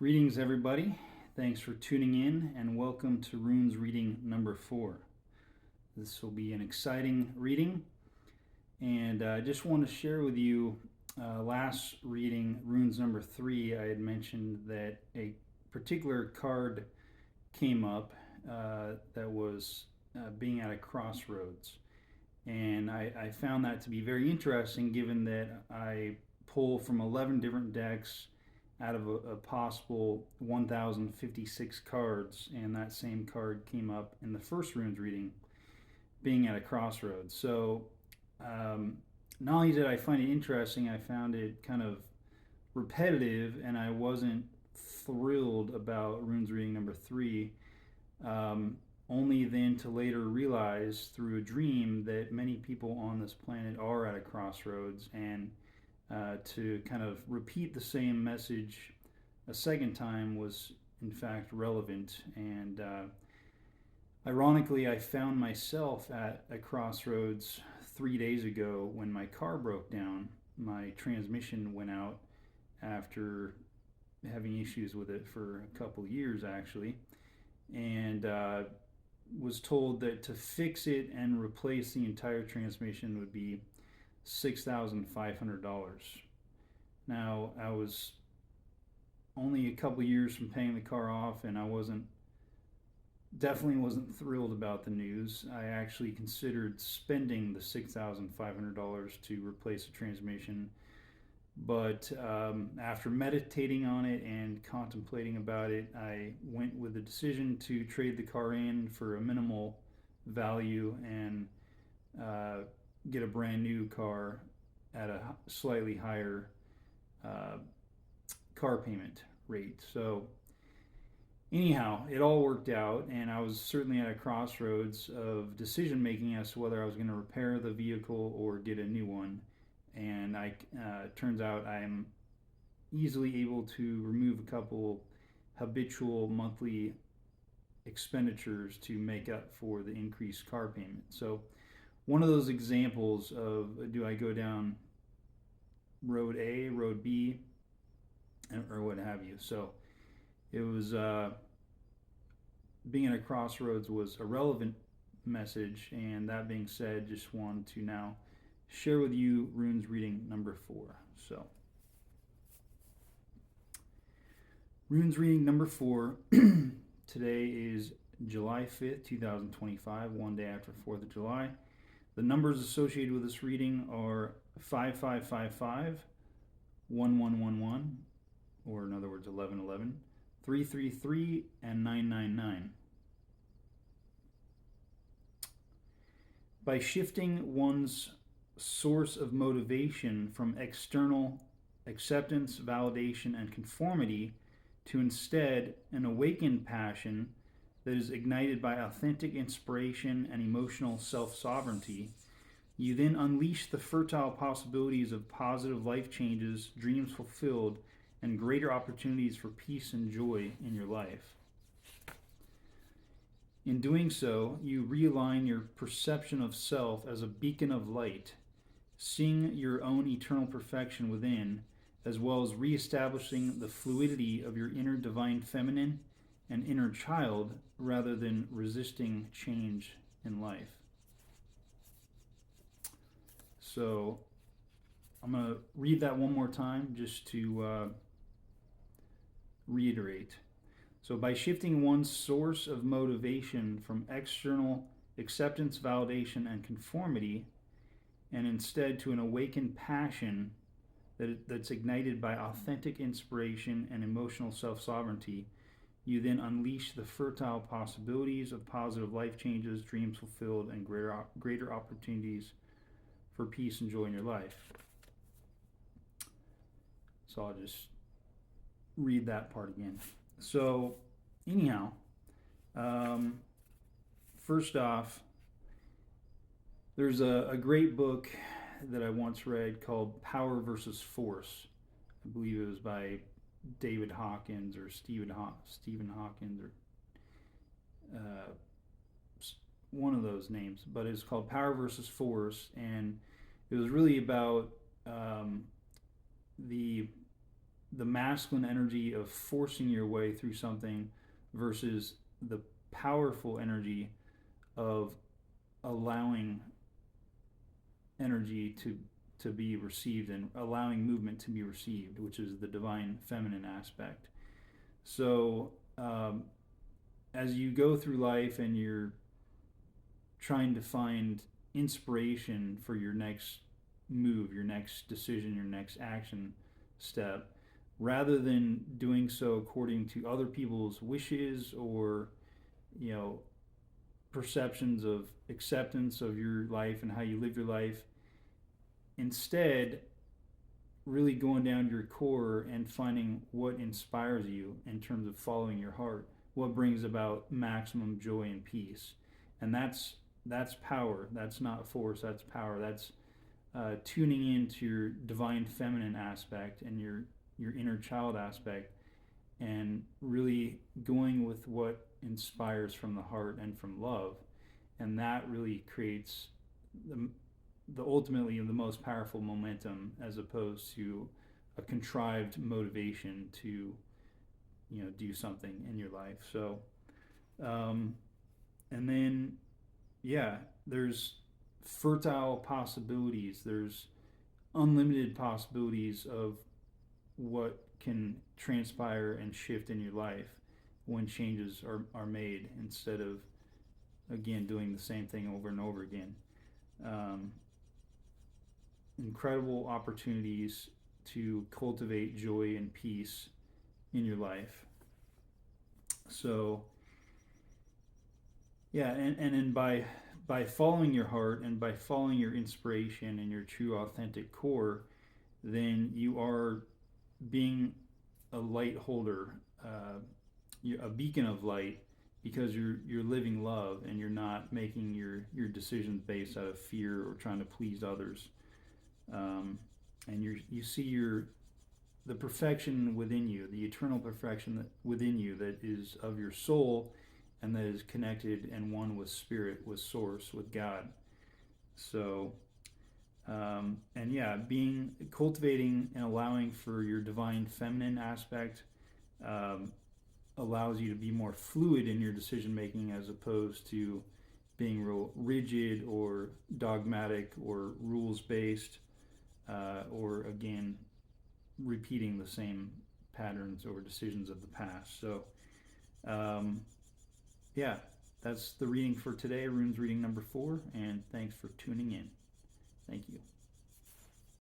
Greetings, everybody. Thanks for tuning in and welcome to Runes reading number 4. This will be an exciting reading, and I just want to share with you last reading, Runes number 3. I had mentioned that a particular card came up that was being at a crossroads, and I found that to be very interesting given that I pull from 11 different decks out of a possible 1,056 cards, and that same card came up in the first runes reading, being at a crossroads. So, not only did I find it interesting, I found it kind of repetitive, and I wasn't thrilled about runes reading number 3. Only then to later realize through a dream that many people on this planet are at a crossroads, and to kind of repeat the same message a second time was in fact relevant. And ironically, I found myself at a crossroads 3 days ago when my car broke down. My transmission went out after having issues with it for a couple years actually, and was told that to fix it and replace the entire transmission would be $6,500. Now, I was only a couple years from paying the car off, and I definitely wasn't thrilled about the news. I actually considered spending the $6,500 to replace the transmission, but after meditating on it and contemplating about it, I went with the decision to trade the car in for a minimal value and get a brand new car at a slightly higher car payment rate. So, anyhow, it all worked out, and I was certainly at a crossroads of decision making as to whether I was going to repair the vehicle or get a new one. And turns out I'm easily able to remove a couple habitual monthly expenditures to make up for the increased car payment. So, one of those examples of do I go down road A, road B, or what have you. So it was being at a crossroads was a relevant message, and that being said, just wanted to now share with you runes reading number 4. So runes reading number 4 today is July 5th, 2025, one day after 4th of July. The numbers associated with this reading are 5555, 1111, or in other words 1111, 333, and 999. By shifting one's source of motivation from external acceptance, validation, and conformity to instead an awakened passion that is ignited by authentic inspiration and emotional self-sovereignty, you then unleash the fertile possibilities of positive life changes, dreams fulfilled, and greater opportunities for peace and joy in your life. In doing so, you realign your perception of self as a beacon of light, seeing your own eternal perfection within, as well as reestablishing the fluidity of your inner divine feminine and inner child rather than resisting change in life. So I'm going to read that one more time just to reiterate. So by shifting one's source of motivation from external acceptance, validation, and conformity, and instead to an awakened passion that's ignited by authentic inspiration and emotional self-sovereignty, you then unleash the fertile possibilities of positive life changes, dreams fulfilled, and greater opportunities for peace and joy in your life. So I'll just read that part again. So, anyhow, first off, there's a great book that I once read called Power versus Force. I believe it was by David Hawkins or Stephen Hawkins, or one of those names, but it's called Power versus Force, and it was really about the the masculine energy of forcing your way through something versus the powerful energy of allowing energy to be received and allowing movement to be received, which is the divine feminine aspect. So as you go through life and you're trying to find inspiration for your next move, your next decision, your next action step, rather than doing so according to other people's wishes or, you know, perceptions of acceptance of your life and how you live your life, instead really going down to your core and finding what inspires you in terms of following your heart, what brings about maximum joy and peace. And that's power. That's not force. That's power. That's tuning into your divine feminine aspect and your inner child aspect, and really going with what inspires from the heart and from love, and that really creates the ultimately the most powerful momentum, as opposed to a contrived motivation to, you know, do something in your life. So and then, yeah, there's fertile possibilities. There's unlimited possibilities of what can transpire and shift in your life when changes are made, instead of, again, doing the same thing over and over again. Um, Incredible opportunities to cultivate joy and peace in your life. So, yeah, and then by following your heart and by following your inspiration and your true authentic core, then you are being a light holder, a beacon of light, because you're living love and you're not making your decisions based out of fear or trying to please others. And you see the perfection within you, the eternal perfection within you, that is of your soul and that is connected and one with spirit, with source, with God. So and yeah, being cultivating and allowing for your divine feminine aspect um, allows you to be more fluid in your decision making, as opposed to being real rigid or dogmatic or rules based, or again repeating the same patterns or decisions of the past. So um, yeah, that's the reading for today, Runes reading number 4, and thanks for tuning in. Thank you.